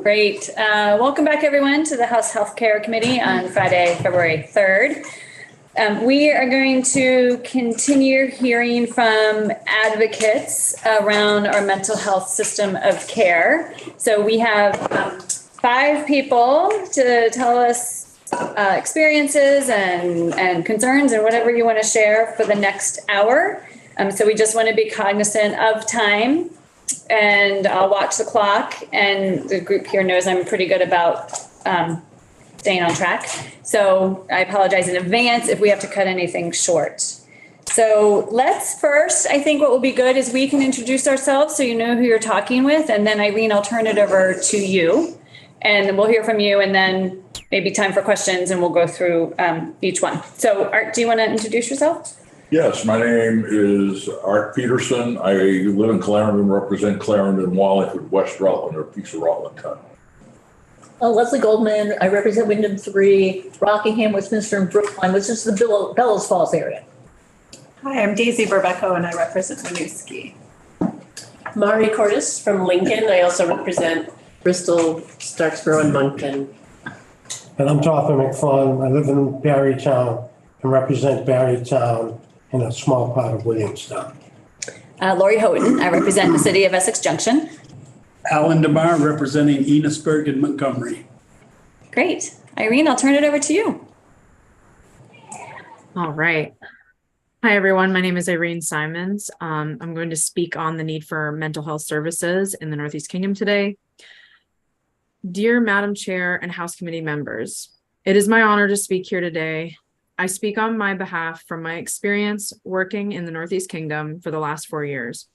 Great. Welcome back, everyone, to the House Healthcare Committee on Friday, February 3rd. We are going to continue hearing from advocates around our mental health system of care. So we have 5 people to tell us experiences and concerns and whatever you want to share for the next hour. So we just want to be cognizant of time, and I'll watch the clock, and the group here knows I'm pretty good about staying on track. So I apologize in advance if we have to cut anything short. So let's first, I think what will be good is we can introduce ourselves so you know who you're talking with, and then Irene, I'll turn it over to you, and we'll hear from you, and then maybe time for questions, and we'll go through each one. So Art, do you want to introduce yourself? Yes, my name is Art Peterson. I live in Clarendon, represent Clarendon, Wallingford, West Rutland, or a piece of Rutland Town. Leslie Goldman. I represent Wyndham 3, Rockingham, Westminster, and Brookline, which is the Bellows Falls area. Hi, I'm Daisy Berbecco, and I represent Winooski. Mari Cordes from Lincoln. I also represent Bristol, Starksboro, and Moncton. And I'm Arthur McFarland. I live in Barrytown and represent Barrytown and a small part of Williamstown. Lori Houghton. I represent the city of Essex Junction. Alan DeMar representing Enosburg and Montgomery. Great. Irene, I'll turn it over to you. All right. Hi, everyone. My name is Irene Simons. I'm going to speak on the need for mental health services in the Northeast Kingdom today. Dear Madam Chair and House Committee members, it is my honor to speak here today. I speak on my behalf from my experience working in the Northeast Kingdom for the last 4 years.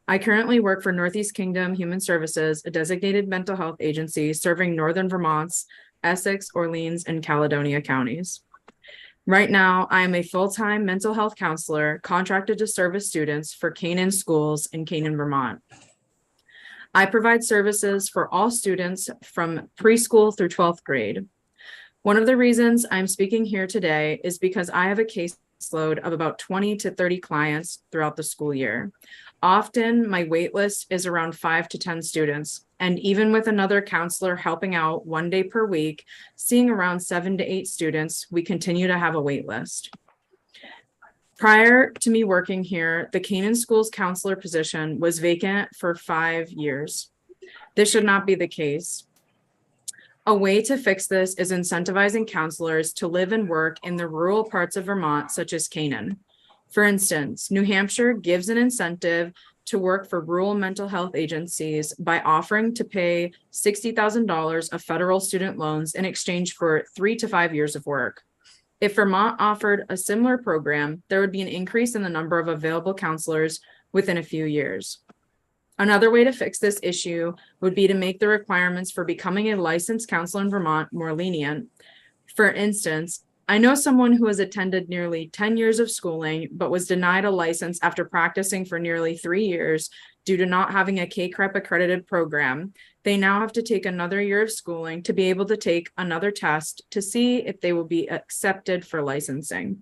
I currently work for Northeast Kingdom Human Services, a designated mental health agency serving Northern Vermont's Essex, Orleans, and Caledonia counties. Right now, I am a full-time mental health counselor contracted to service students for Canaan schools in Canaan, Vermont. I provide services for all students from preschool through 12th grade. One of the reasons I'm speaking here today is because I have a caseload of about 20 to 30 clients throughout the school year. Often my wait list is around 5 to 10 students, and even with another counselor helping out 1 day per week, seeing around 7 to 8 students, we continue to have a wait list. Prior to me working here, the Canaan Schools counselor position was vacant for 5 years. This should not be the case. A way to fix this is incentivizing counselors to live and work in the rural parts of Vermont, such as Canaan. For instance, New Hampshire gives an incentive to work for rural mental health agencies by offering to pay $60,000 of federal student loans in exchange for 3 to 5 years of work. If Vermont offered a similar program, there would be an increase in the number of available counselors within a few years. Another way to fix this issue would be to make the requirements for becoming a licensed counselor in Vermont more lenient. For instance, I know someone who has attended nearly 10 years of schooling, but was denied a license after practicing for nearly 3 years due to not having a CACREP accredited program. They now have to take another year of schooling to be able to take another test to see if they will be accepted for licensing.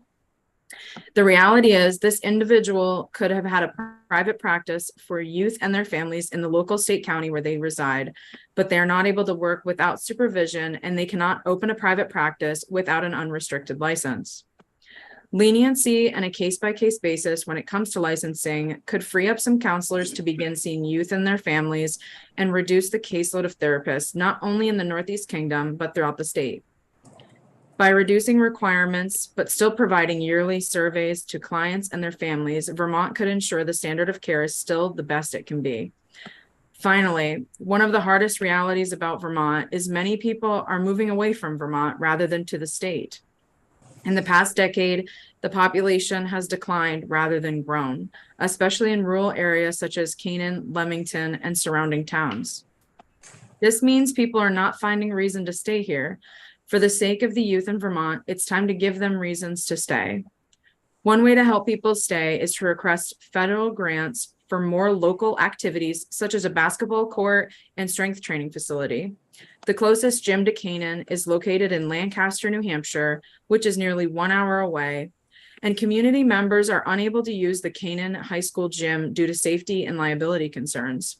The reality is this individual could have had a private practice for youth and their families in the local state county where they reside, but they are not able to work without supervision, and they cannot open a private practice without an unrestricted license. Leniency and a case-by-case basis when it comes to licensing could free up some counselors to begin seeing youth and their families and reduce the caseload of therapists, not only in the Northeast Kingdom, but throughout the state. By reducing requirements, but still providing yearly surveys to clients and their families, Vermont could ensure the standard of care is still the best it can be. Finally, one of the hardest realities about Vermont is many people are moving away from Vermont rather than to the state. In the past decade, the population has declined rather than grown, especially in rural areas such as Canaan, Leamington, and surrounding towns. This means people are not finding reason to stay here. For the sake of the youth in Vermont, it's time to give them reasons to stay. One way to help people stay is to request federal grants for more local activities, such as a basketball court and strength training facility. The closest gym to Canaan is located in Lancaster, New Hampshire, which is nearly 1 hour away, and community members are unable to use the Canaan High School gym due to safety and liability concerns.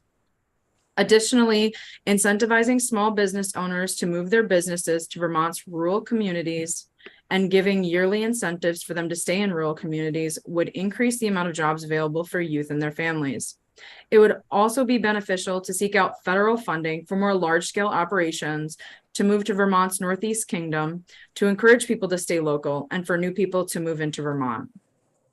Additionally, incentivizing small business owners to move their businesses to Vermont's rural communities and giving yearly incentives for them to stay in rural communities would increase the amount of jobs available for youth and their families. It would also be beneficial to seek out federal funding for more large-scale operations to move to Vermont's Northeast Kingdom, to encourage people to stay local, and for new people to move into Vermont.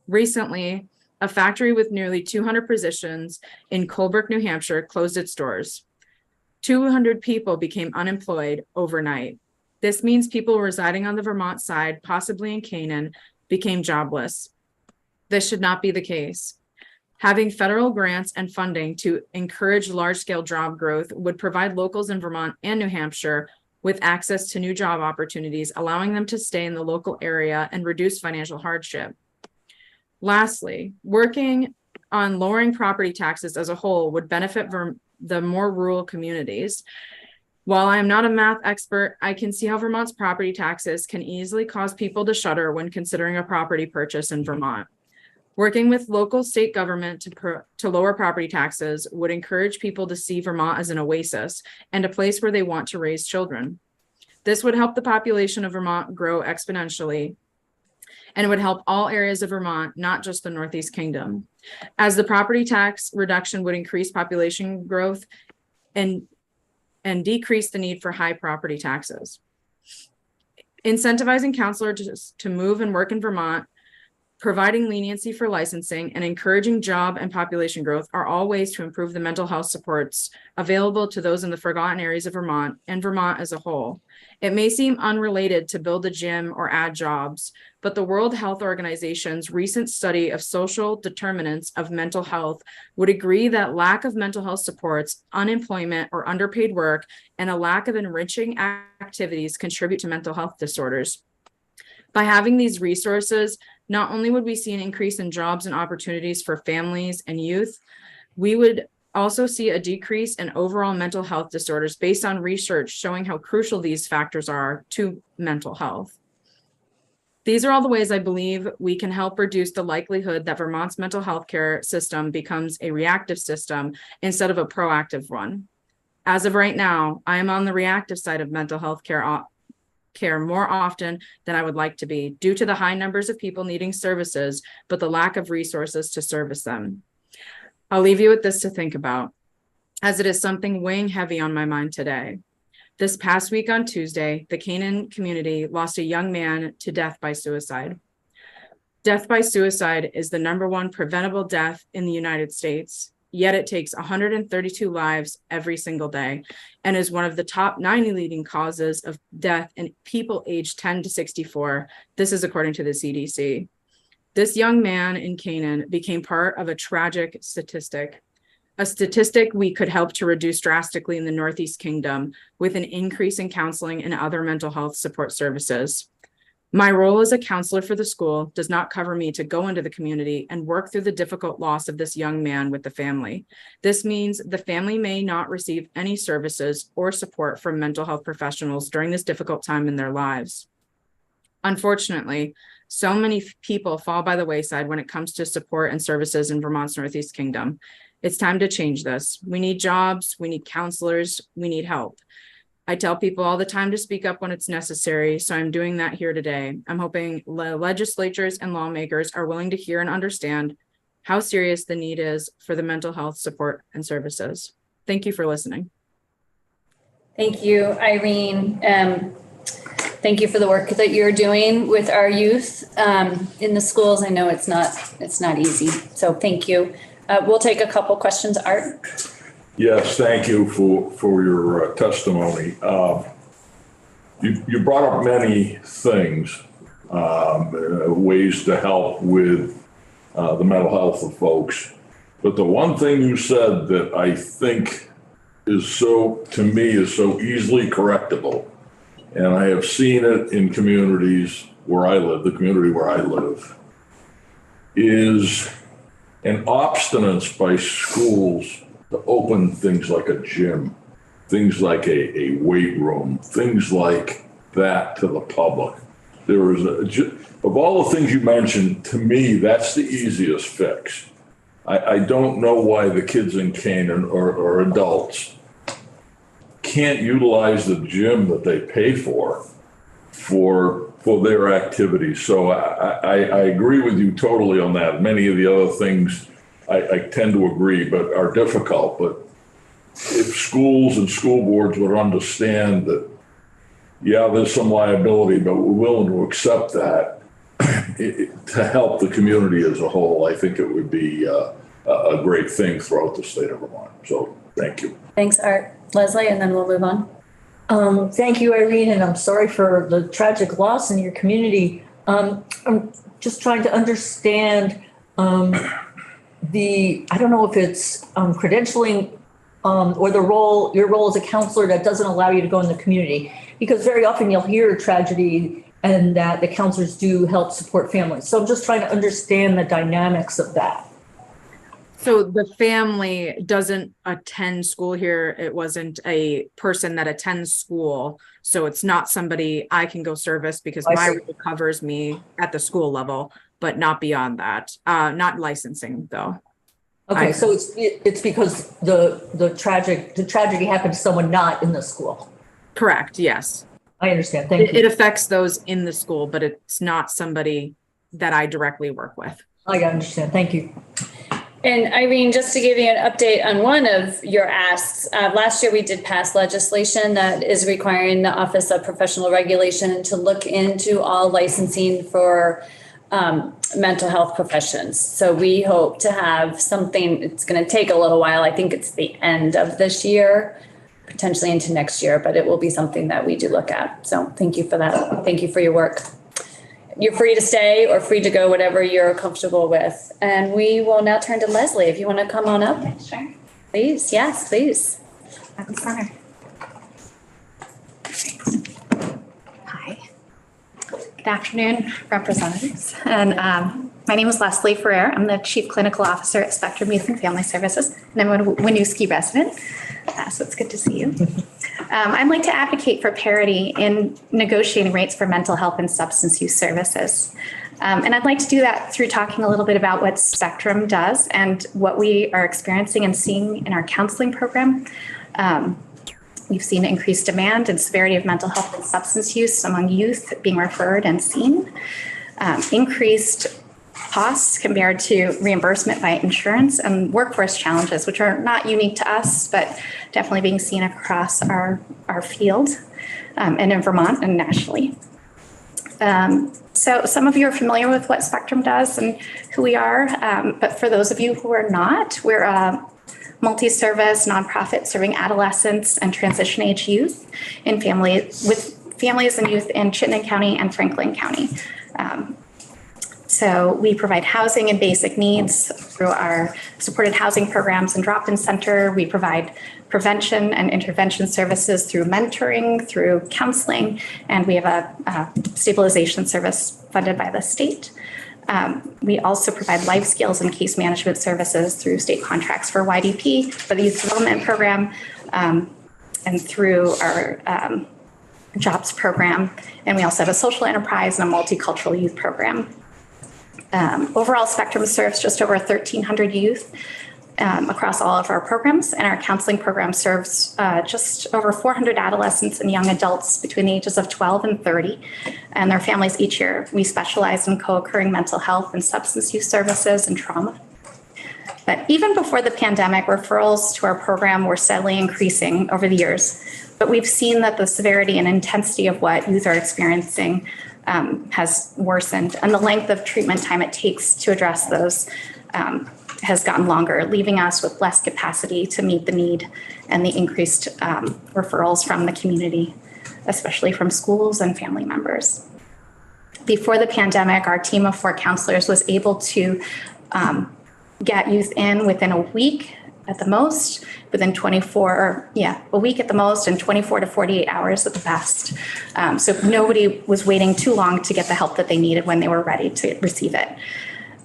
Recently, a factory with nearly 200 positions in Colebrook, New Hampshire, closed its doors. 200 people became unemployed overnight. This means people residing on the Vermont side, possibly in Canaan, became jobless. This should not be the case. Having federal grants and funding to encourage large-scale job growth would provide locals in Vermont and New Hampshire with access to new job opportunities, allowing them to stay in the local area and reduce financial hardship. Lastly, working on lowering property taxes as a whole would benefit the more rural communities. While I am not a math expert, I can see how Vermont's property taxes can easily cause people to shudder when considering a property purchase in Vermont. Working with local state government to lower property taxes would encourage people to see Vermont as an oasis and a place where they want to raise children. This would help the population of Vermont grow exponentially, and it would help all areas of Vermont, not just the Northeast Kingdom, as the property tax reduction would increase population growth and decrease the need for high property taxes. Incentivizing counselors to move and work in Vermont, providing leniency for licensing, and encouraging job and population growth are all ways to improve the mental health supports available to those in the forgotten areas of Vermont and Vermont as a whole. It may seem unrelated to build a gym or add jobs, but the World Health Organization's recent study of social determinants of mental health would agree that lack of mental health supports, unemployment or underpaid work, and a lack of enriching activities contribute to mental health disorders. By having these resources, not only would we see an increase in jobs and opportunities for families and youth, we would also see a decrease in overall mental health disorders based on research showing how crucial these factors are to mental health. These are all the ways I believe we can help reduce the likelihood that Vermont's mental health care system becomes a reactive system instead of a proactive one. As of right now, I am on the reactive side of mental health care more often than I would like to be due to the high numbers of people needing services, but the lack of resources to service them. I'll leave you with this to think about, as it is something weighing heavy on my mind today. This past week on Tuesday, the Canaan community lost a young man to death by suicide. Death by suicide is the #1 preventable death in the United States, yet it takes 132 lives every single day and is one of the top 90 leading causes of death in people aged 10 to 64. This is according to the CDC. This young man in Canaan became part of a tragic statistic, a statistic we could help to reduce drastically in the Northeast Kingdom with an increase in counseling and other mental health support services. My role as a counselor for the school does not cover me to go into the community and work through the difficult loss of this young man with the family. This means the family may not receive any services or support from mental health professionals during this difficult time in their lives. Unfortunately, so many people fall by the wayside when it comes to support and services in Vermont's Northeast Kingdom. It's time to change this. We need jobs, we need counselors, we need help. I tell people all the time to speak up when it's necessary, so I'm doing that here today. I'm hoping legislatures and lawmakers are willing to hear and understand how serious the need is for the mental health support and services. Thank you for listening. Thank you, Irene. Thank you for the work that you're doing with our youth in the schools. I know it's not easy, so thank you. We'll take a couple questions. Art? Yes, thank you for your testimony. You brought up many things, ways to help with the mental health of folks. But the one thing you said that I think is so easily correctable, and I have seen it in communities where I live, the community where I live, is an obstinance by schools to open things like a gym, things like a weight room, things like that to the public. There is of all the things you mentioned, to me, that's the easiest fix. I don't know why the kids in Canaan or adults can't utilize the gym that they pay for their activities. So I agree with you totally on that. Many of the other things I tend to agree, but are difficult. But if schools and school boards would understand that, yeah, there's some liability, but we're willing to accept that to help the community as a whole, I think it would be a great thing throughout the state of Vermont. So thank you. Thanks, Art. Leslie, and then we'll move on. Thank you, Irene, and I'm sorry for the tragic loss in your community. I'm just trying to understand I don't know if it's credentialing or your role as a counselor that doesn't allow you to go in the community, because very often you'll hear tragedy and that the counselors do help support families. So I'm just trying to understand the dynamics of that. So the family doesn't attend school here. It wasn't a person that attends school. So it's not somebody I can go service because my role covers me at the school level, but not beyond that. Not licensing though. Okay, so it's because the tragedy happened to someone not in the school. Correct, yes. I understand, thank you. It affects those in the school, but it's not somebody that I directly work with. I understand, thank you. And Irene, just to give you an update on one of your asks, last year we did pass legislation that is requiring the Office of Professional Regulation to look into all licensing for mental health professions. So we hope to have something. It's going to take a little while. I think it's the end of this year, potentially into next year, but it will be something that we do look at. So thank you for that. Thank you for your work. You're free to stay or free to go, whatever you're comfortable with. And we will now turn to Leslie. If you want to come on up. Sure. Please. Yes, please. At the center. Hi. Good afternoon, representatives. And my name is Leslie Ferrer. I'm the Chief Clinical Officer at Spectrum Youth and Family Services, and I'm a Winooski resident. So it's good to see you. I'd like to advocate for parity in negotiating rates for mental health and substance use services. And I'd like to do that through talking a little bit about what Spectrum does and what we are experiencing and seeing in our counseling program. We've seen increased demand and severity of mental health and substance use among youth being referred and seen. Increased costs compared to reimbursement by insurance, and workforce challenges, which are not unique to us, but definitely being seen across our field and in Vermont and nationally. So some of you are familiar with what Spectrum does and who we are, but for those of you who are not, we're a multi-service nonprofit serving adolescents and transition age youth in families and youth in Chittenden County and Franklin County. So we provide housing and basic needs through our supported housing programs and drop-in center. We provide prevention and intervention services through mentoring, through counseling, and we have a stabilization service funded by the state. We also provide life skills and case management services through state contracts for YDP, for the Youth Development Program, and through our jobs program. And we also have a social enterprise and a multicultural youth program. Overall, Spectrum serves just over 1,300 youth across all of our programs, and our counseling program serves just over 400 adolescents and young adults between the ages of 12 and 30 and their families each year. We specialize in co-occurring mental health and substance use services and trauma. But even before the pandemic, referrals to our program were steadily increasing over the years. But we've seen that the severity and intensity of what youth are experiencing has worsened, and the length of treatment time it takes to address those has gotten longer, leaving us with less capacity to meet the need and the increased referrals from the community, especially from schools and family members. Before the pandemic, our team of 4 counselors was able to get youth in within a week at the most, within a week at the most, and 24 to 48 hours at the best. So nobody was waiting too long to get the help that they needed when they were ready to receive it.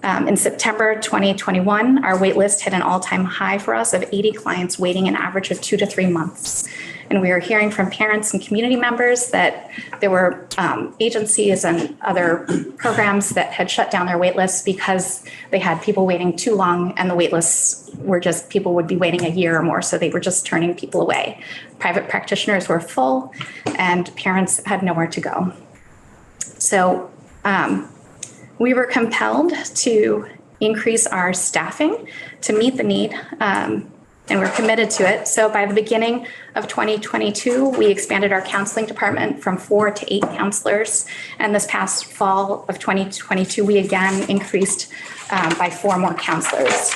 In September 2021, our wait list hit an all-time high for us of 80 clients waiting an average of 2 to 3 months. And we are hearing from parents and community members that there were agencies and other programs that had shut down their wait lists because they had people waiting too long, and the wait lists were just, people would be waiting a year or more, so they were just turning people away. Private practitioners were full and parents had nowhere to go. So we were compelled to increase our staffing to meet the need, and we're committed to it. So by the beginning of 2022, we expanded our counseling department from 4 to 8 counselors. And this past fall of 2022, we again increased by 4 more counselors.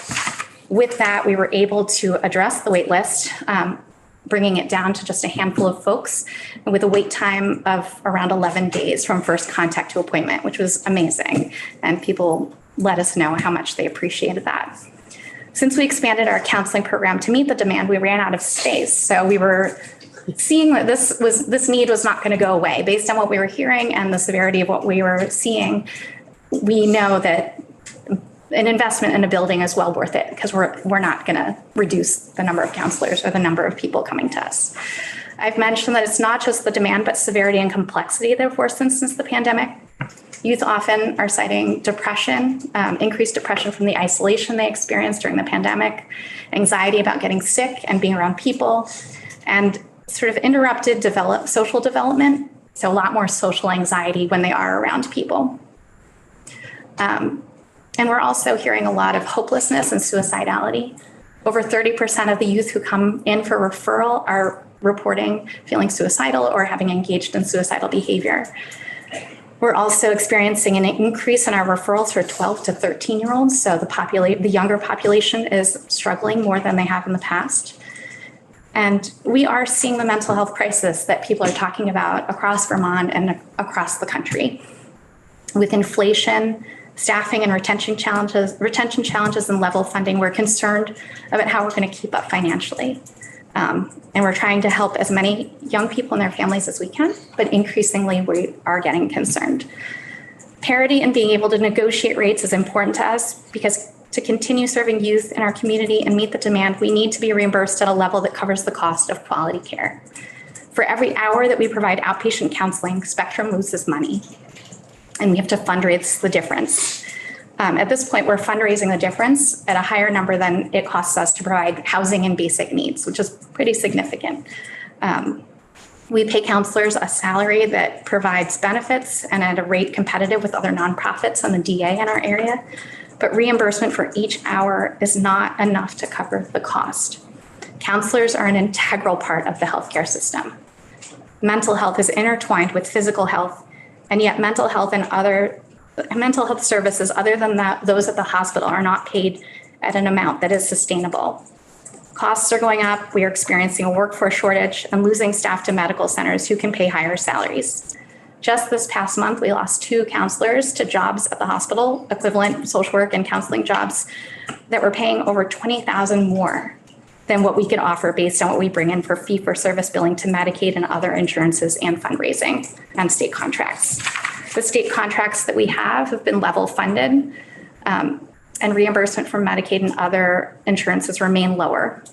With that, we were able to address the wait list, bringing it down to just a handful of folks with a wait time of around 11 days from first contact to appointment, which was amazing. And people let us know how much they appreciated that. Since we expanded our counseling program to meet the demand, we ran out of space. So we were seeing that this need was not going to go away. Based on what we were hearing and the severity of what we were seeing, we know that an investment in a building is well worth it, because we're not going to reduce the number of counselors or the number of people coming to us. I've mentioned that it's not just the demand, but severity and complexity that have worsened since the pandemic. Youth often are citing depression, increased depression from the isolation they experienced during the pandemic, anxiety about getting sick and being around people, and sort of interrupted social development. So a lot more social anxiety when they are around people. And we're also hearing a lot of hopelessness and suicidality. Over 30% of the youth who come in for referral are reporting feeling suicidal or having engaged in suicidal behavior. We're also experiencing an increase in our referrals for 12 to 13-year-olds. So the younger population is struggling more than they have in the past. And we are seeing the mental health crisis that people are talking about across Vermont and across the country. With inflation, staffing and retention challenges and level funding, we're concerned about how we're going to keep up financially. And we're trying to help as many young people and their families as we can, but increasingly we are getting concerned. Parity and being able to negotiate rates is important to us, because to continue serving youth in our community and meet the demand, we need to be reimbursed at a level that covers the cost of quality care. For every hour that we provide outpatient counseling, Spectrum loses money, and we have to fundraise the difference. At this point, we're fundraising the difference at a higher number than it costs us to provide housing and basic needs, which is pretty significant. We pay counselors a salary that provides benefits and at a rate competitive with other nonprofits and the DA in our area, but reimbursement for each hour is not enough to cover the cost. Counselors are an integral part of the healthcare system. Mental health is intertwined with physical health, and yet mental health services other than those at the hospital are not paid at an amount that is sustainable. Costs are going up. We are experiencing a workforce shortage and losing staff to medical centers who can pay higher salaries. Just this past month, we lost 2 counselors to jobs at the hospital, equivalent social work and counseling jobs that were paying over $20,000 more than what we could offer based on what we bring in for fee-for-service billing to Medicaid and other insurances and fundraising and state contracts. The state contracts that we have been level funded, and reimbursement from Medicaid and other insurances remain lower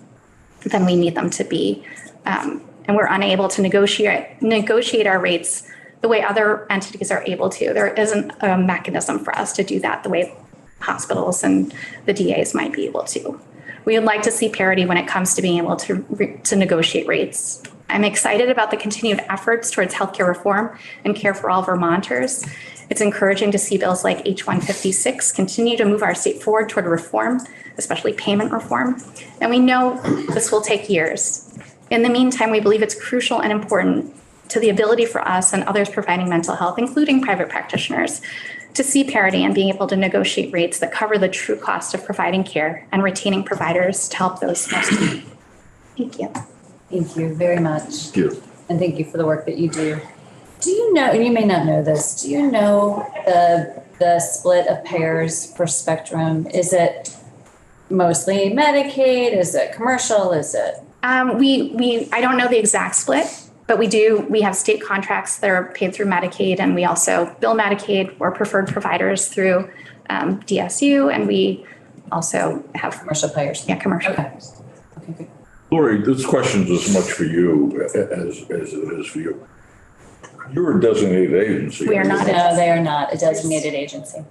than we need them to be. And we're unable to negotiate our rates the way other entities are able to. There isn't a mechanism for us to do that the way hospitals and the DAs might be able to. We would like to see parity when it comes to being able to negotiate rates. I'm excited about the continued efforts towards healthcare reform and care for all Vermonters. It's encouraging to see bills like H156 continue to move our state forward toward reform, especially payment reform. And we know this will take years. In the meantime, we believe it's crucial and important to the ability for us and others providing mental health, including private practitioners, to see parity and being able to negotiate rates that cover the true cost of providing care and retaining providers to help those most in need. Thank you. Thank you very much. Thank you. And thank you for the work that you do. Do you know, and you may not know this, do you know the split of payers for Spectrum? Is it mostly Medicaid? Is it commercial? Is it? I don't know the exact split, but we have state contracts that are paid through Medicaid, and we also bill Medicaid or preferred providers through DSU, and we also have Commercial payers? commercial. Okay. Okay, good. Lori, this question's as much for you as it is for you. You're a designated agency. We are not. No, they are not a designated agency.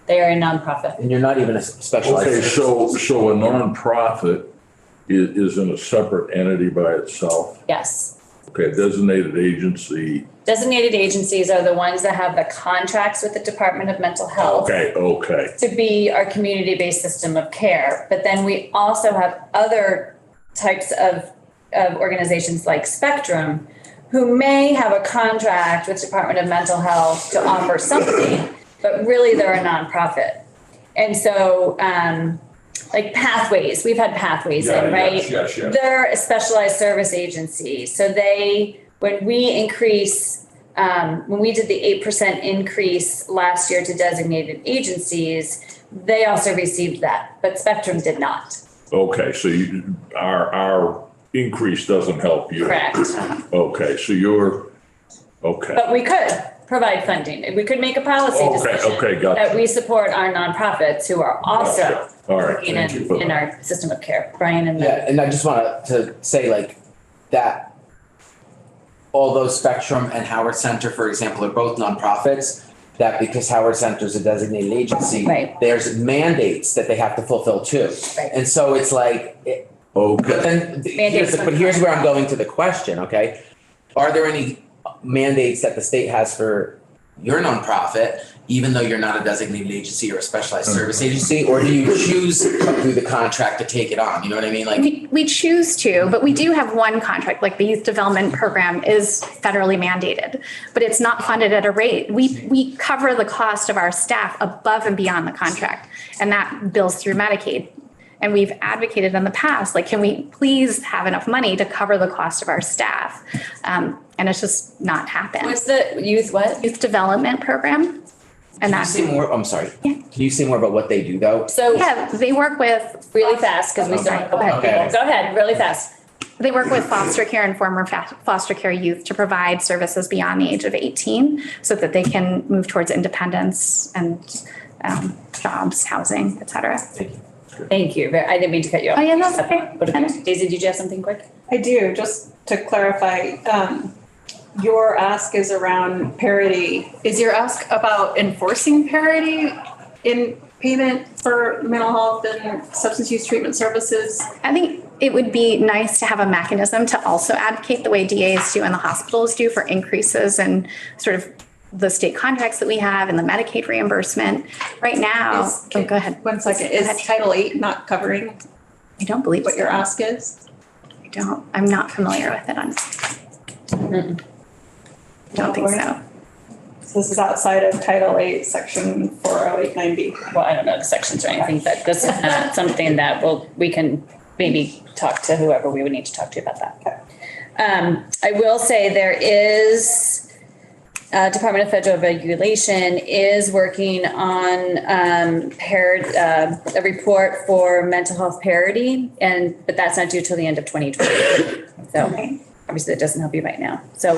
They are a nonprofit. And you're not even a specialized. Okay, so a nonprofit is in a separate entity by itself? Yes. Okay, a designated agency. Designated agencies are the ones that have the contracts with the Department of Mental Health. Okay. To be our community-based system of care. But then we also have other types of organizations like Spectrum, who may have a contract with Department of Mental Health to offer something, but really they're a nonprofit. And so, like Pathways, we've had Pathways in, right? Yes. They're a specialized service agency. So when we increase, when we did the 8% increase last year to designated agencies, they also received that, but Spectrum did not. Okay, so our increase doesn't help you. Correct. Okay, so you're, okay. But we could provide funding. We could make a policy decision gotcha. that we support our nonprofits who are also Gotcha. All right, working thank you for in that. our system of care. Brian and Yeah, and I just wanted to say like that all those Spectrum and Howard Center, for example, are both nonprofits, that because Howard Center is a designated agency, Right. there's mandates that they have to fulfill too. Right. And so it's like, but then here's where I'm going to the question, okay? Are there any mandates that the state has for your nonprofit, even though you're not a designated agency or a specialized service agency, or do you choose through the contract to take it on? You know what I mean? Like, We choose to, but we do have one contract, like the youth development program is federally mandated, but it's not funded at a rate. We cover the cost of our staff above and beyond the contract, and that bills through Medicaid. And we've advocated in the past, like, can we please have enough money to cover the cost of our staff? And it's just not happened. what's the youth what? Youth development program. And can you that's, say more? I'm sorry. Yeah. Can you say more about what they do though? So yeah, they work with really fast because we still have a couple more people. Go ahead, really fast. They work with foster care and former foster care youth to provide services beyond the age of 18 so that they can move towards independence and jobs, housing, et cetera. Thank you. I didn't mean to cut you off. Oh, yeah, that's okay. Daisy, did you have something quick? I do, just to clarify, your ask is around parity. Is your ask about enforcing parity in payment for mental health and substance use treatment services? I think it would be nice to have a mechanism to also advocate the way DAs do and the hospitals do for increases and sort of the state contracts that we have and the Medicaid reimbursement. Right now, go ahead. 1 second, is Title VIII not covering I don't believe what so. your ask is? I'm not familiar with it. Don't think so. So this is outside of Title VIII, Section 4089B. Well, I don't know the sections or anything, but this is not something that we can maybe talk to whoever we would need to talk to about that. I will say there is Department of Federal Regulation is working on a report for mental health parity, but that's not due till the end of 2020. So obviously that doesn't help you right now. So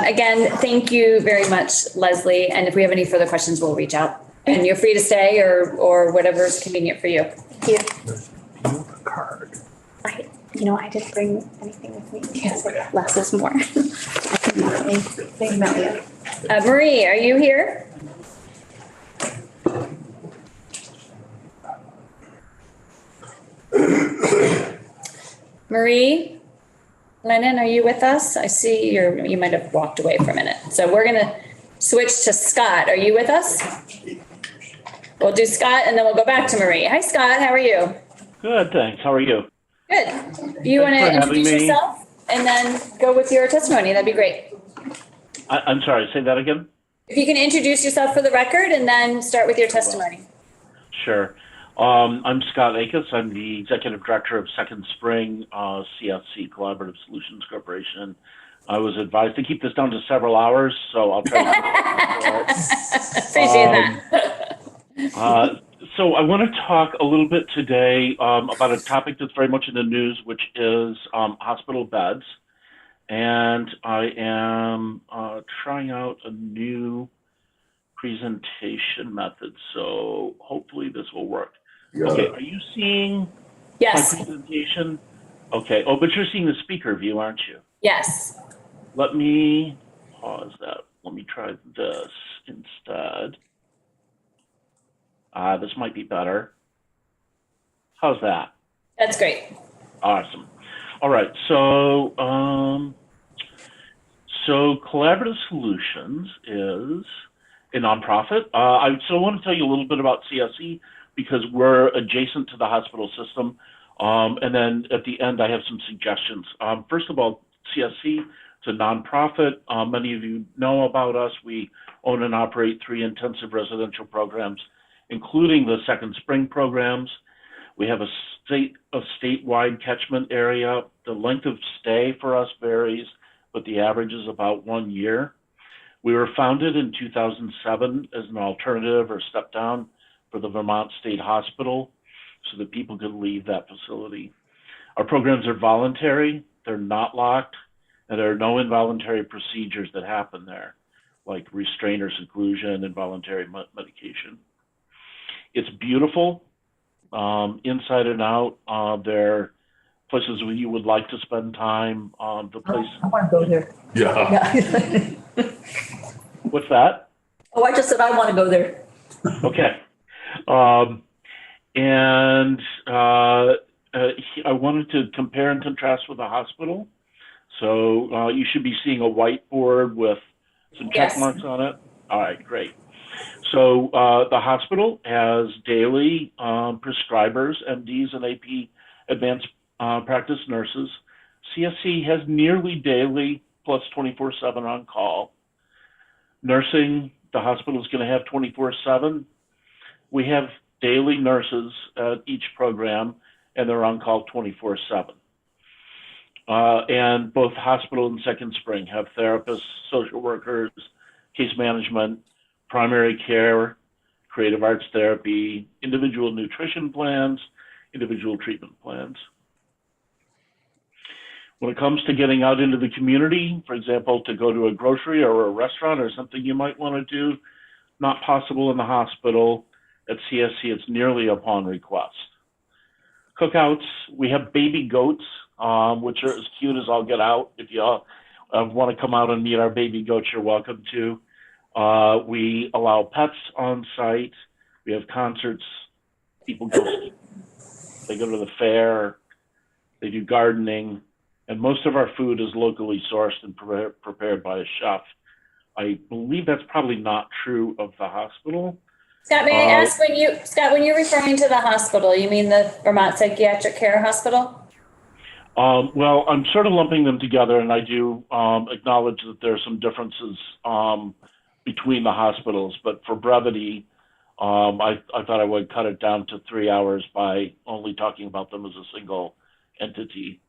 again, thank you very much, Leslie. And if we have any further questions, we'll reach out. And you're free to stay or whatever is convenient for you. Thank you. I didn't bring anything with me because less is more. They email you. Marie, are you here? Marie? Lennon, are you with us? I see you might have walked away for a minute. So we're going to switch to Scott. Are you with us? We'll do Scott and then we'll go back to Marie. Hi, Scott. How are you? Good, thanks. How are you? Good. You want to Thanks for having introduce me. yourself and then go with your testimony? That'd be great. I'm sorry, say that again? If you can introduce yourself for the record and then start with your testimony. Sure. I'm Scott Akis. I'm the Executive Director of Second Spring CSC, Collaborative Solutions Corporation. I was advised to keep this down to several hours, so I'll try to Appreciate that. So I want to talk a little bit today about a topic that's very much in the news, which is hospital beds. And I am trying out a new presentation method, so hopefully this will work. Yeah. Okay, are you seeing Yes. my presentation? Okay. Oh, but you're seeing the speaker view, aren't you? Yes. Let me pause that. Let me try this instead. This might be better. How's that? That's great. Awesome. All right. So, Collaborative Solutions is a nonprofit. I want to tell you a little bit about CSE because we're adjacent to the hospital system. And then at the end, I have some suggestions. First of all, CSE, it's a nonprofit. Many of you know about us. We own and operate 3 intensive residential programs, including the Second Spring programs. We have a statewide catchment area. The length of stay for us varies, but the average is about 1 year. We were founded in 2007 as an alternative or step down for the Vermont State Hospital so that people could leave that facility. Our programs are voluntary, they're not locked, and there are no involuntary procedures that happen there, like restraint or seclusion, involuntary medication. It's beautiful, inside and out. There are places where you would like to spend time. The place. I want to go there. Yeah. Yeah. What's that? Oh, I just said I want to go there. Okay. I wanted to compare and contrast with the hospital. So you should be seeing a whiteboard with some check marks on it. All right, great. So the hospital has daily prescribers, MDs, and AP advanced practice nurses. CSC has nearly daily plus 24/7 on call. Nursing, the hospital is going to have 24/7. We have daily nurses at each program, and they're on call 24/7. And both hospital and Second Spring have therapists, social workers, case management, primary care, creative arts therapy, individual nutrition plans, individual treatment plans. When it comes to getting out into the community, for example, to go to a grocery or a restaurant or something you might want to do, not possible in the hospital. At CSC, it's nearly upon request. Cookouts, we have baby goats, which are as cute as all get out. If you want to come out and meet our baby goats, you're welcome to. We allow pets on site. We have concerts. People go, they go to the fair. They do gardening. And most of our food is locally sourced and prepared by a chef. I believe that's probably not true of the hospital. Scott, may I ask when you're referring to the hospital, you mean the Vermont Psychiatric Care Hospital? Well, I'm sort of lumping them together, and I do acknowledge that there are some differences between the hospitals, but for brevity, I thought I would cut it down to 3 hours by only talking about them as a single entity.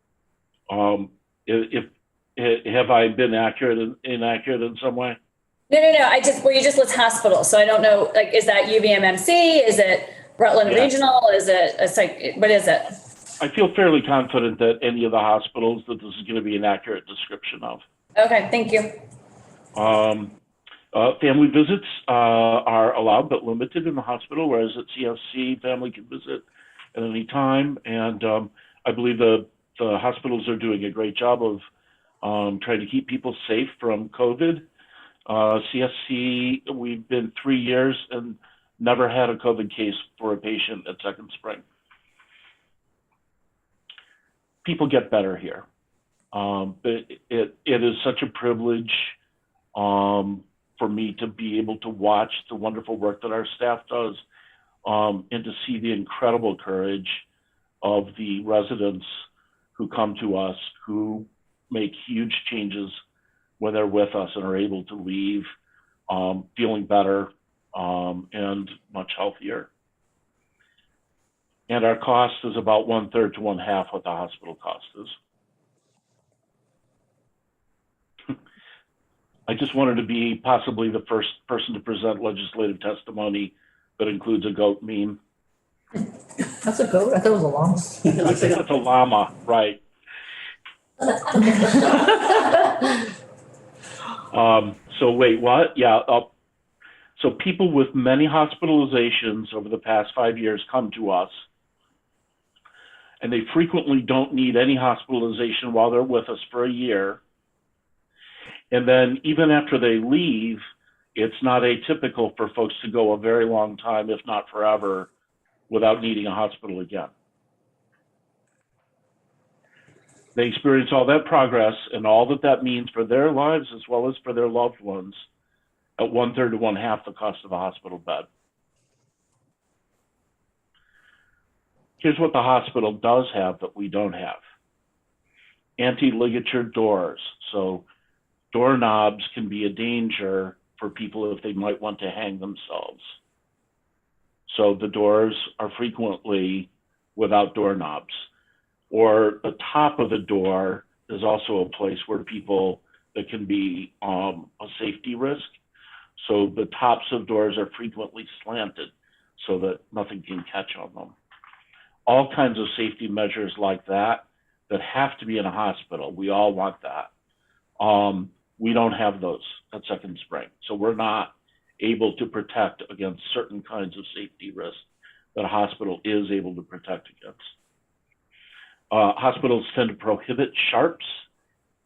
Have I been inaccurate in some way? No. You just list hospital. So I don't know, like, is that UVMMC? Is it Rutland Regional? Is it what is it? I feel fairly confident that any of the hospitals that this is going to be an accurate description of. Okay, thank you. Family visits are allowed but limited in the hospital, whereas at CSC, family can visit at any time. And I believe the hospitals are doing a great job of trying to keep people safe from COVID. CSC, we've been 3 years and never had a COVID case for a patient at Second Spring. People get better here. But it is such a privilege for me to be able to watch the wonderful work that our staff does and to see the incredible courage of the residents who come to us, who make huge changes when they're with us and are able to leave feeling better and much healthier. And our cost is about 1/3 to 1/2 what the hospital cost is. I just wanted to be possibly the first person to present legislative testimony that includes a goat meme. That's a goat? I thought it was a llama. It looks like it's a llama, right? So wait, what? Yeah. So people with many hospitalizations over the past 5 years come to us, and they frequently don't need any hospitalization while they're with us for a year. And then even after they leave, it's not atypical for folks to go a very long time, if not forever, without needing a hospital again. They experience all that progress and all that that means for their lives as well as for their loved ones at 1/3 to 1/2 the cost of a hospital bed. Here's what the hospital does have that we don't have. Anti-ligature doors. So doorknobs can be a danger for people if they might want to hang themselves. So the doors are frequently without doorknobs. Or the top of the door is also a place where people, that can be a safety risk. So the tops of doors are frequently slanted so that nothing can catch on them. All kinds of safety measures like that have to be in a hospital. We all want that. We don't have those at Second Spring. So we're not able to protect against certain kinds of safety risks that a hospital is able to protect against. Hospitals tend to prohibit sharps.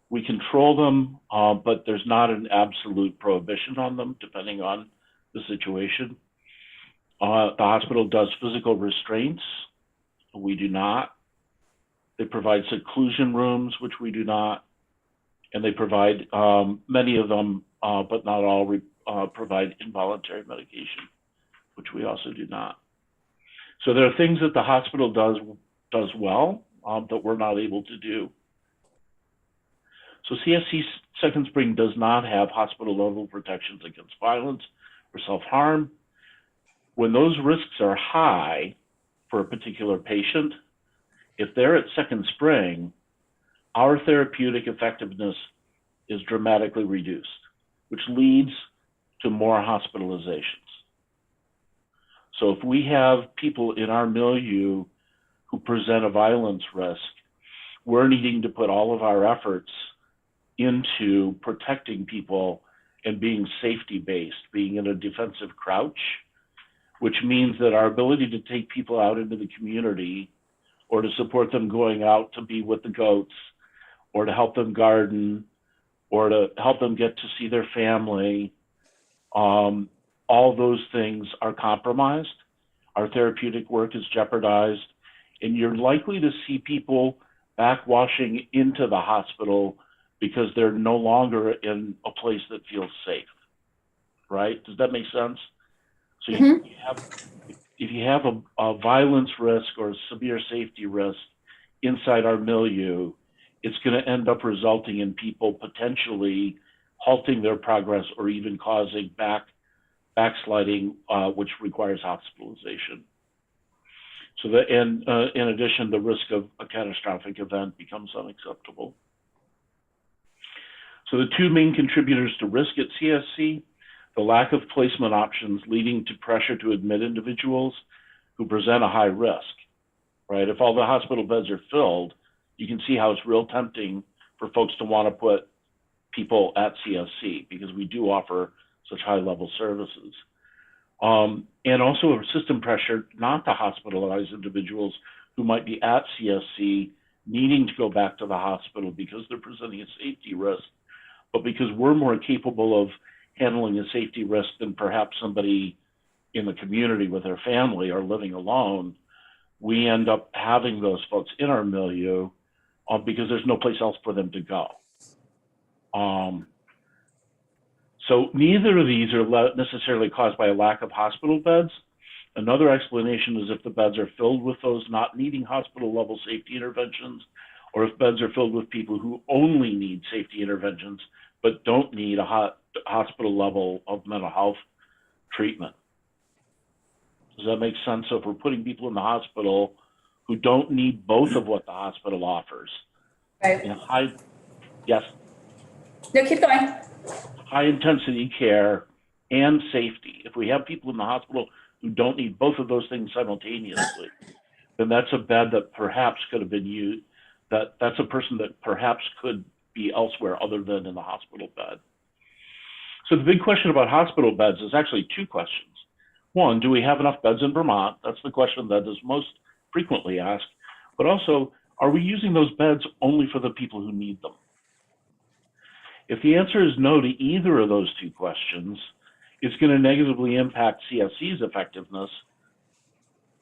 We control them, but there's not an absolute prohibition on them, depending on the situation. The hospital does physical restraints. We do not. They provide seclusion rooms, which we do not. And they provide, many of them, but not all, provide involuntary medication, which we also do not. So there are things that the hospital does well that we're not able to do. So CSC Second Spring does not have hospital level protections against violence or self-harm. When those risks are high for a particular patient, if they're at Second Spring, our therapeutic effectiveness is dramatically reduced, which leads to more hospitalizations. So if we have people in our milieu who present a violence risk, we're needing to put all of our efforts into protecting people and being safety-based, being in a defensive crouch, which means that our ability to take people out into the community or to support them going out to be with the goats or to help them garden or to help them get to see their family, all those things are compromised. Our therapeutic work is jeopardized, and you're likely to see people backwashing into the hospital because they're no longer in a place that feels safe, right? Does that make sense? So if you have a violence risk or a severe safety risk inside our milieu, it's going to end up resulting in people potentially halting their progress or even causing backsliding, which requires hospitalization. So that, and in addition, the risk of a catastrophic event becomes unacceptable. So the two main contributors to risk at CSC, the lack of placement options leading to pressure to admit individuals who present a high risk, right? If all the hospital beds are filled, you can see how it's real tempting for folks to want to put people at CSC because we do offer such high level services. And also a system pressure not to hospitalize individuals who might be at CSC needing to go back to the hospital because they're presenting a safety risk, but because we're more capable of handling a safety risk than perhaps somebody in the community with their family or living alone, we end up having those folks in our milieu because there's no place else for them to go. So neither of these are necessarily caused by a lack of hospital beds. Another explanation is if the beds are filled with those not needing hospital level safety interventions, or if beds are filled with people who only need safety interventions but don't need a hospital level of mental health treatment. Does that make sense? So if we're putting people in the hospital who don't need both of what the hospital offers, Right. Yes? No, keep going. High intensity care and safety. If we have people in the hospital who don't need both of those things simultaneously, then that's a bed that perhaps could have been used, that's a person that perhaps could be elsewhere other than in the hospital bed. So the big question about hospital beds is actually two questions. One, do we have enough beds in Vermont? That's the question that is most frequently asked. but also, are we using those beds only for the people who need them? If the answer is no to either of those two questions, it's going to negatively impact CSC's effectiveness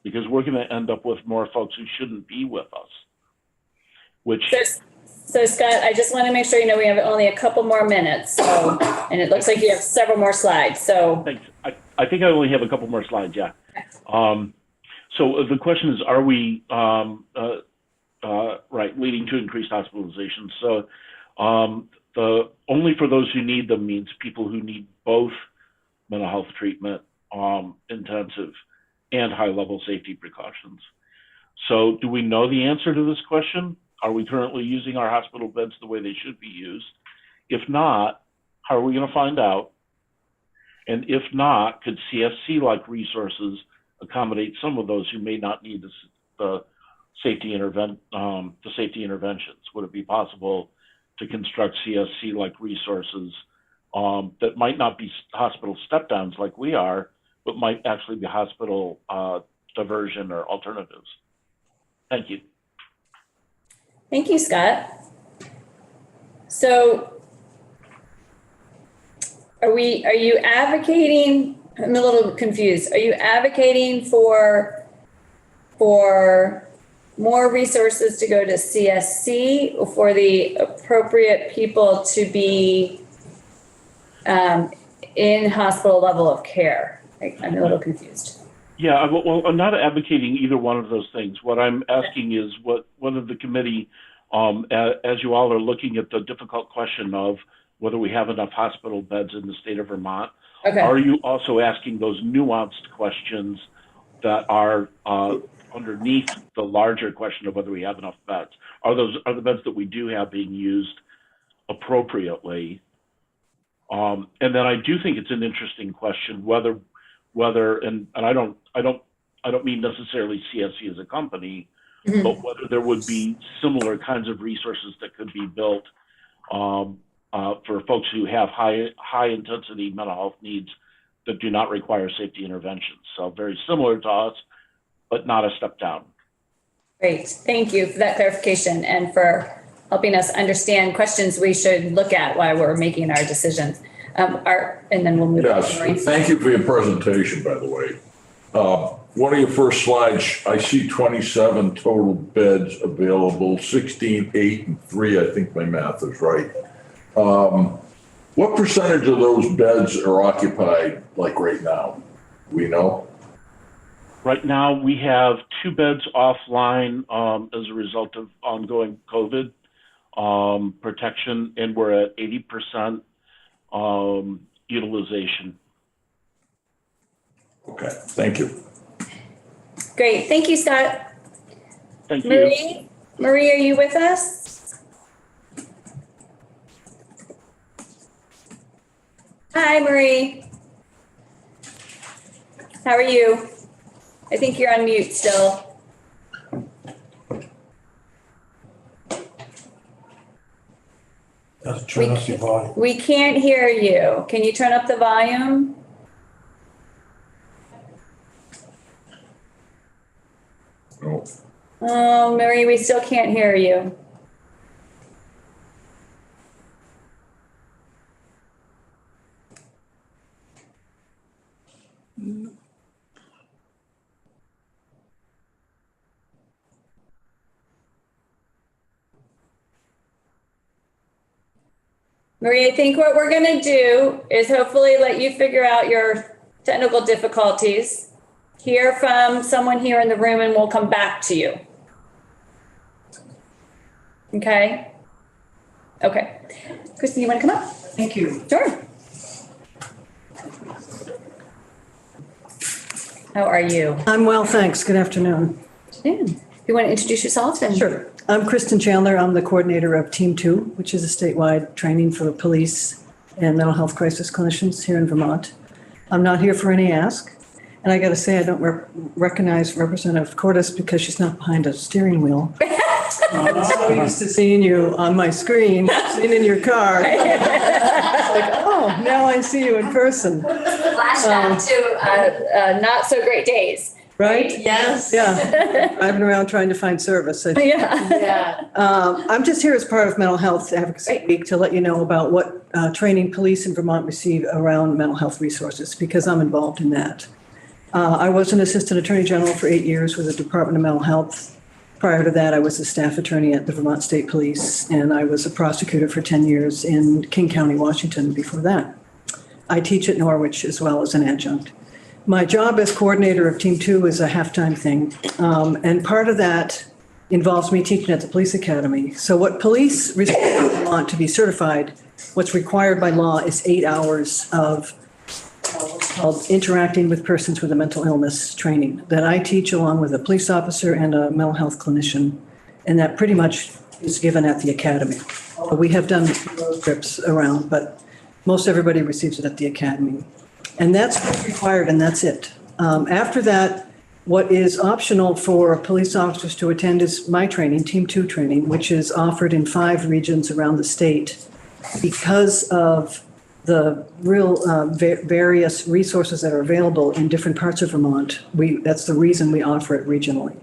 because we're going to end up with more folks who shouldn't be with us. So Scott, I just want to make sure you know we have only a couple more minutes. So, and it looks like you have several more slides. So thanks. I think I only have a couple more slides. Yeah. So the question is, are we leading to increased hospitalizations? So the only for those who need them means people who need both mental health treatment, intensive, and high-level safety precautions. So do we know the answer to this question? Are we currently using our hospital beds the way they should be used? If not, how are we going to find out? And if not, could CSC-like resources accommodate some of those who may not need the safety interventions? Would it be possible to construct CSC-like resources that might not be hospital step-downs like we are, but might actually be hospital diversion or alternatives? Thank you. thank you, Scott. So are you advocating, I'm a little confused. Are you advocating for more resources to go to CSC or for the appropriate people to be in hospital level of care? I'm a little confused. Yeah, well, I'm not advocating either one of those things. What I'm asking is whether the committee, as you all are looking at the difficult question of whether we have enough hospital beds in the state of Vermont, are you also asking those nuanced questions that are underneath the larger question of whether we have enough beds? Are the beds that we do have being used appropriately? And then I do think it's an interesting question whether and I don't mean necessarily CSC as a company, but whether there would be similar kinds of resources that could be built for folks who have high intensity mental health needs that do not require safety interventions. So very similar to us, but not a step down. Great, thank you for that clarification and for helping us understand questions we should look at while we're making our decisions. And then we'll move on. Yes, thank you for your presentation, by the way. One of your first slides, I see 27 total beds available, 16, 8, and 3. I think my math is right. What percentage of those beds are occupied like right now? We know? Right now, we have 2 beds offline as a result of ongoing COVID protection, and we're at 80% utilization. Okay, thank you. Great, thank you, Scott. Thank you. Marie, are you with us? Hi, Marie. How are you? I think you're on mute still. Turn up your volume. We can't hear you. Can you turn up the volume? No. Oh, Marie, we still can't hear you. Marie, I think what we're going to do is hopefully let you figure out your technical difficulties, hear from someone here in the room, and we'll come back to you. Okay? Okay. Kristen, you want to come up? Thank you. Sure. How are you? I'm well, thanks. Good afternoon. Yeah. You want to introduce yourself? Then? Sure. I'm Kristen Chandler. I'm the coordinator of Team 2, which is a statewide training for police and mental health crisis clinicians here in Vermont. I'm not here for any ask. And I got to say, I don't recognize Representative Cordes because she's not behind a steering wheel. I'm so used to seeing you on my screen, sitting in your car. It's like, oh, now I see you in person. Flashback to not so great days. right? Yes. Yeah, driving around trying to find service. Yeah. Yeah. I'm just here as part of Mental Health Advocacy Week to let you know about what training police in Vermont receive around mental health resources, because I'm involved in that. I was an Assistant Attorney General for 8 years with the Department of Mental Health. Prior to that, I was a staff attorney at the Vermont State Police, and I was a prosecutor for 10 years in King County, Washington before that. I teach at Norwich as well as an adjunct. My job as coordinator of Team 2 is a half-time thing, and part of that involves me teaching at the police academy. So what police want to be certified, what's required by law is 8 hours of what's called interacting with persons with a mental illness training that I teach along with a police officer and a mental health clinician. And that pretty much is given at the academy. We have done road trips around, but most everybody receives it at the academy. And that's what's required, and that's it. After that, what is optional for police officers to attend is my training, Team 2 training, which is offered in 5 regions around the state because of the real various resources that are available in different parts of Vermont. That's the reason we offer it regionally.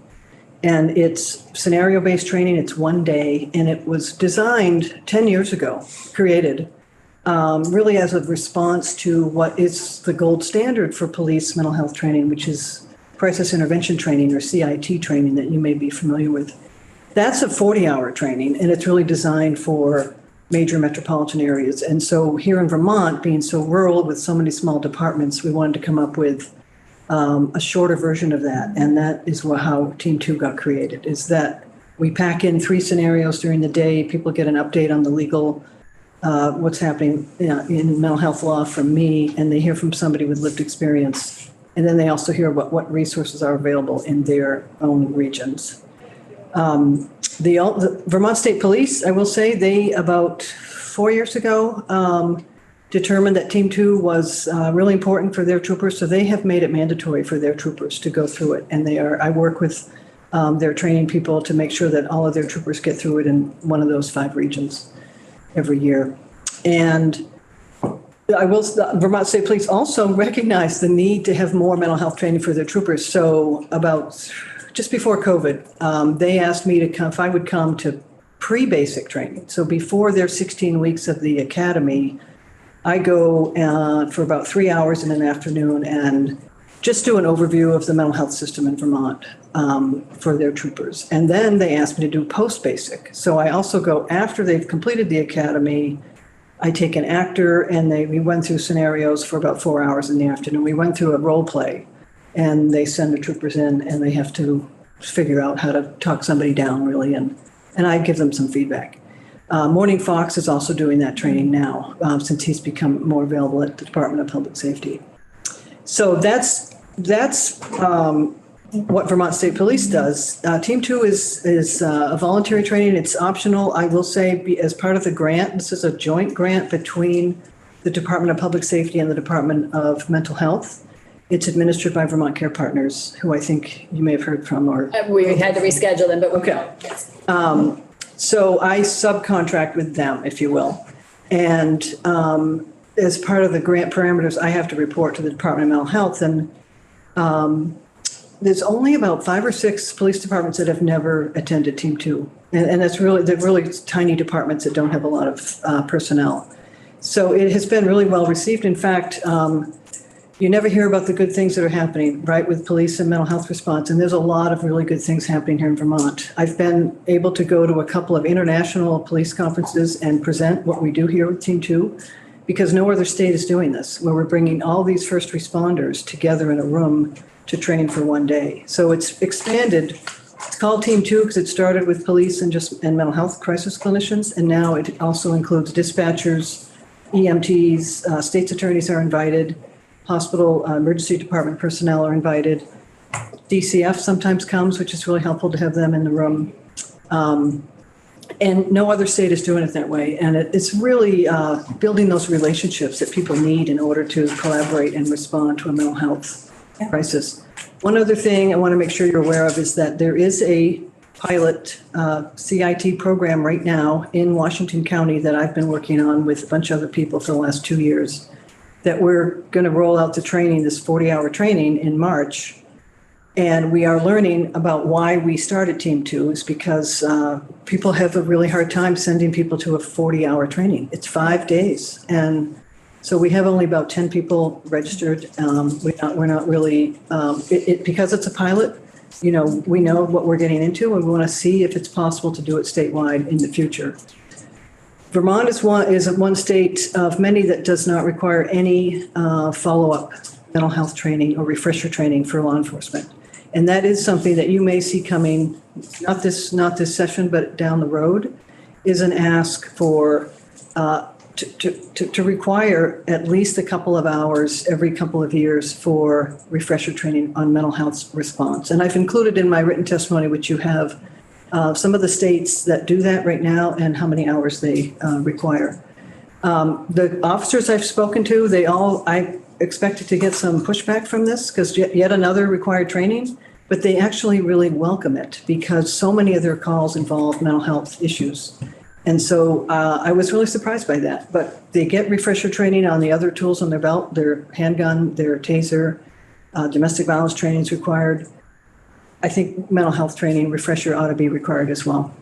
And it's scenario-based training, it's 1 day, and it was designed 10 years ago, created, really as a response to what is the gold standard for police mental health training, which is crisis intervention training, or CIT training, that you may be familiar with. That's a 40-hour training, and it's really designed for major metropolitan areas. And so here in Vermont, being so rural with so many small departments, we wanted to come up with a shorter version of that. And that is how Team 2 got created, is that we pack in 3 scenarios during the day. People get an update on the legal, what's happening in mental health law from me, and they hear from somebody with lived experience. And then they also hear about what resources are available in their own regions. The Vermont State Police, I will say, they about 4 years ago determined that Team 2 was really important for their troopers, so they have made it mandatory for their troopers to go through it. And I work with their training people to make sure that all of their troopers get through it in one of those 5 regions every year. And Vermont State Police also recognize the need to have more mental health training for their troopers. So about just before COVID, they asked me to come, if I would come to pre-basic training. So before their 16 weeks of the academy, I go for about 3 hours in an afternoon and just do an overview of the mental health system in Vermont for their troopers. And then they asked me to do post-basic. So I also go after they've completed the academy. I take an actor and we went through scenarios for about 4 hours in the afternoon. We went through a role play, and they send the troopers in and they have to figure out how to talk somebody down, really, and I give them some feedback. Morning Fox is also doing that training now, since he's become more available at the Department of Public Safety. So that's what Vermont State Police does. Team 2 is a voluntary training. It's optional. I will say, as part of the grant, this is a joint grant between the Department of Public Safety and the Department of Mental Health. It's administered by Vermont Care Partners, who I think you may have heard from, or We had to reschedule them, but okay. So I subcontract with them, if you will. And as part of the grant parameters, I have to report to the Department of Mental Health. And there's only about 5 or 6 police departments that have never attended Team 2. And they're really tiny departments that don't have a lot of personnel. So it has been really well received. In fact, you never hear about the good things that are happening, right, with police and mental health response. And there's a lot of really good things happening here in Vermont. I've been able to go to a couple of international police conferences and present what we do here with Team 2, because no other state is doing this, where we're bringing all these first responders together in a room to train for 1 day. So it's expanded. It's called Team 2 because it started with police and mental health crisis clinicians. And now it also includes dispatchers, EMTs, state's attorneys are invited. Hospital emergency department personnel are invited. DCF sometimes comes, which is really helpful to have them in the room. And no other state is doing it that way. And it's really building those relationships that people need in order to collaborate and respond to a mental health crisis. One other thing I want to make sure you're aware of is that there is a pilot CIT program right now in Washington County that I've been working on with a bunch of other people for the last 2 years, that we're going to roll out the training, this 40-hour training in March. And we are learning about why we started Team Two is because people have a really hard time sending people to a 40-hour training. It's 5 days. And so we have only about 10 people registered. We're not really, because it's a pilot, you know, we know what we're getting into and we want to see if it's possible to do it statewide in the future. Vermont is one state of many that does not require any follow-up mental health training or refresher training for law enforcement. And that is something that you may see coming, not this session, but down the road, is an ask for to require at least a couple of hours every couple of years for refresher training on mental health response. And I've included in my written testimony, which you have, some of the states that do that right now and how many hours they require. The officers I've spoken to, I expected to get some pushback from this because yet another required training, but they actually really welcome it because so many of their calls involve mental health issues. And so I was really surprised by that, but they get refresher training on the other tools on their belt, their handgun, their taser, domestic violence training is required. I think mental health training refresher ought to be required as well.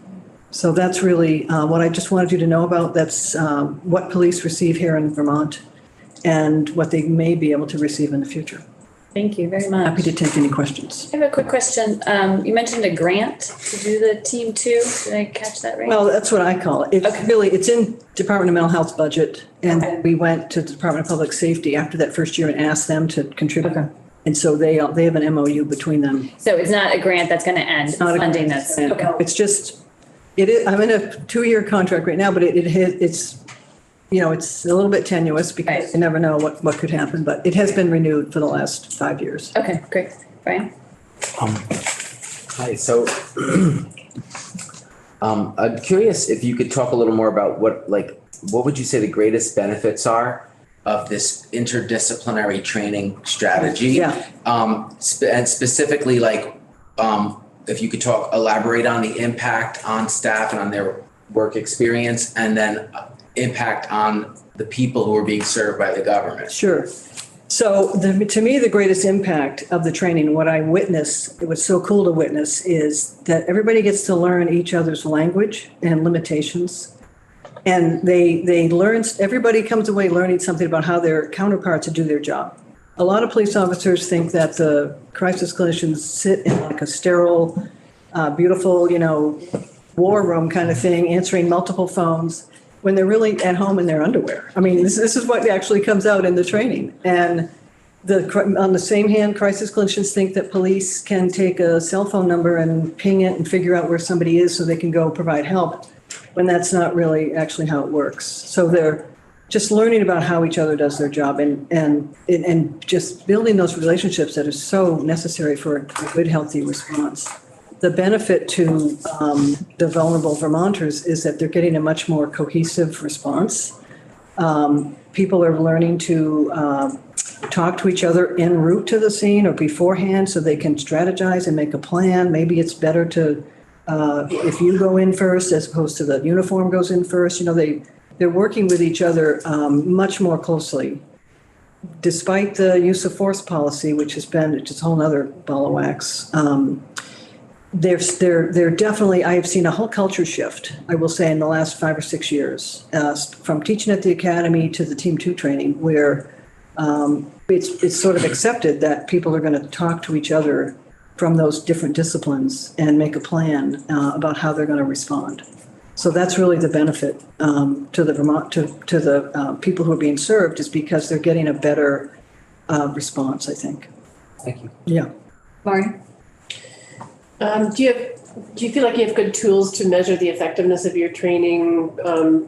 So that's really what I just wanted you to know about. That's what police receive here in Vermont and what they may be able to receive in the future. Thank you very much. Happy to take any questions. I have a quick question. You mentioned a grant to do the Team Two. Did I catch that right? Well, that's what I call it. It's in Department of Mental Health's budget. And we went to the Department of Public Safety after that first year and asked them to contribute. Okay. And so they have an MOU between them. So it's not a grant that's going to end, it's funding that's, okay. It's just, I'm in a 2-year contract right now, but it's, you know, it's a little bit tenuous because you never know what could happen, but it has been renewed for the last 5 years. Okay, great. Brian? Hi, so I'm curious if you could talk a little more about what would you say the greatest benefits are of this interdisciplinary training strategy? Yeah. And specifically, if you could elaborate on the impact on staff and on their work experience, and then impact on the people who are being served by the government. Sure. So to me, the greatest impact of the training, what I witnessed, it was so cool to witness, is that everybody gets to learn each other's language and limitations. And they learn, everybody comes away learning something about how their counterparts do their job. A lot of police officers think that the crisis clinicians sit in like a sterile, beautiful, war room kind of thing, answering multiple phones when they're really at home in their underwear. I mean, this is what actually comes out in the training. And on the same hand, crisis clinicians think that police can take a cell phone number and ping it and figure out where somebody is so they can go provide help, when that's not really actually how it works. So they're just learning about how each other does their job and just building those relationships that are so necessary for a good, healthy response. The benefit to the vulnerable Vermonters is that they're getting a much more cohesive response. People are learning to talk to each other en route to the scene or beforehand so they can strategize and make a plan. Maybe it's better to, if you go in first as opposed to the uniform goes in first, they're working with each other much more closely. Despite the use of force policy, which has been just a whole other ball of wax, they're definitely, I have seen a whole culture shift, I will say, in the last 5 or 6 years, from teaching at the academy to the Team 2 training, where it's sort of accepted that people are going to talk to each other from those different disciplines and make a plan about how they're going to respond. So that's really the benefit to the people who are being served, is because they're getting a better response, I think. Thank you. Yeah. Mari? Do you feel like you have good tools to measure the effectiveness of your training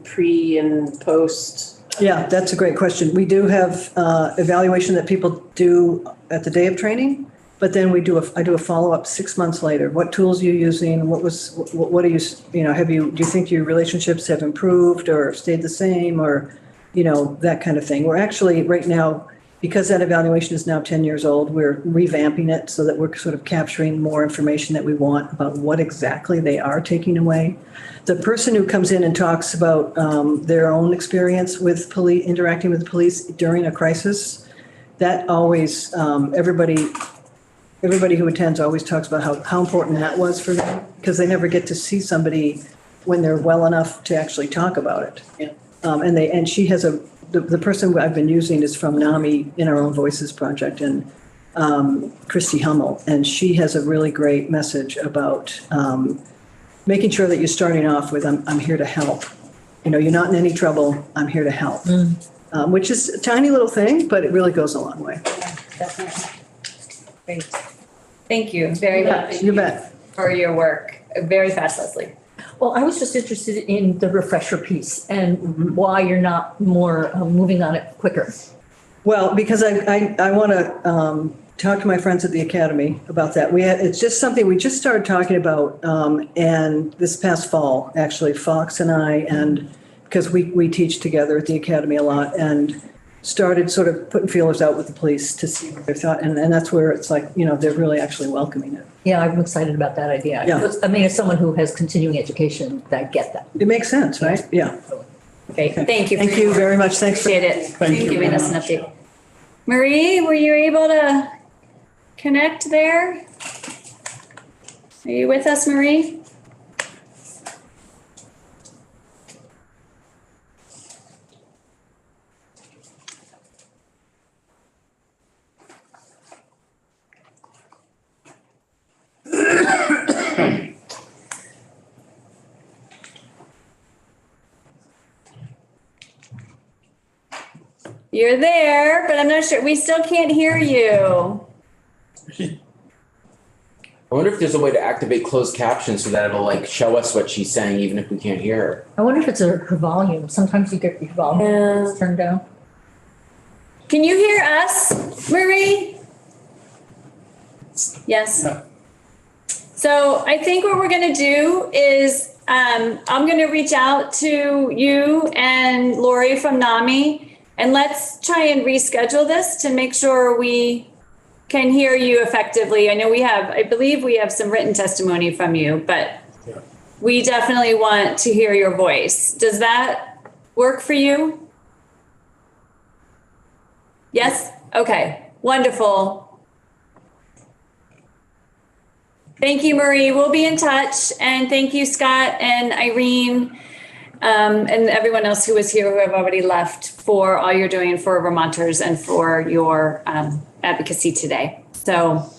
pre and post? Yeah, that's a great question. We do have evaluation that people do at the day of training, but then I do a follow-up 6 months later. What tools are you using? What are you, do you think your relationships have improved or stayed the same, or, that kind of thing? We're actually right now, because that evaluation is now 10 years old, we're revamping it so that we're sort of capturing more information that we want about what exactly they are taking away. The person who comes in and talks about their own experience with interacting with the police during a crisis, that always, everybody everybody who attends always talks about how important that was for them, because they never get to see somebody when they're well enough to actually talk about it. Yeah. And she has the person I've been using is from NAMI in Our Own Voices project, and Christy Hummel, and she has a really great message about making sure that you're starting off with, I'm here to help. You know, you're not in any trouble, I'm here to help. Which is a tiny little thing, but it really goes a long way. Definitely. Great. Thank you very much You bet. for your work. Very fast, Leslie. Well, I was just interested in the refresher piece and why you're not more moving on it quicker. Well, because I want to talk to my friends at the Academy about that. It's just something we just started talking about, and this past fall, actually, Fox and I, and because we teach together at the Academy a lot, and started sort of putting feelers out with the police to see what they thought, and that's where it's like, you know, they're really actually welcoming it. Yeah, I'm excited about that idea. Yeah. I mean, as someone who has continuing education, I get that. It makes sense, right? Yeah. Okay, thank you. Thank you very much. Thanks. Appreciate it. Thank you Giving very us an update. Marie, were you able to connect there? Are you with us, Marie? You're there, but I'm not sure. We still can't hear you. I wonder if there's a way to activate closed captions so that it'll like show us what she's saying, even if we can't hear her. I wonder if it's her volume. Sometimes you get your volume turned down. Can you hear us, Marie? Yes. No. So I think what we're going to do is I'm going to reach out to you and Lori from NAMI, and let's try and reschedule this to make sure we can hear you effectively. I know I believe we have some written testimony from you, but we definitely want to hear your voice. Does that work for you? Yes? Okay, wonderful. Thank you, Marie. We'll be in touch. And thank you, Scott and Irene, and everyone else who was here who have already left, for all you're doing for Vermonters and for your advocacy today. So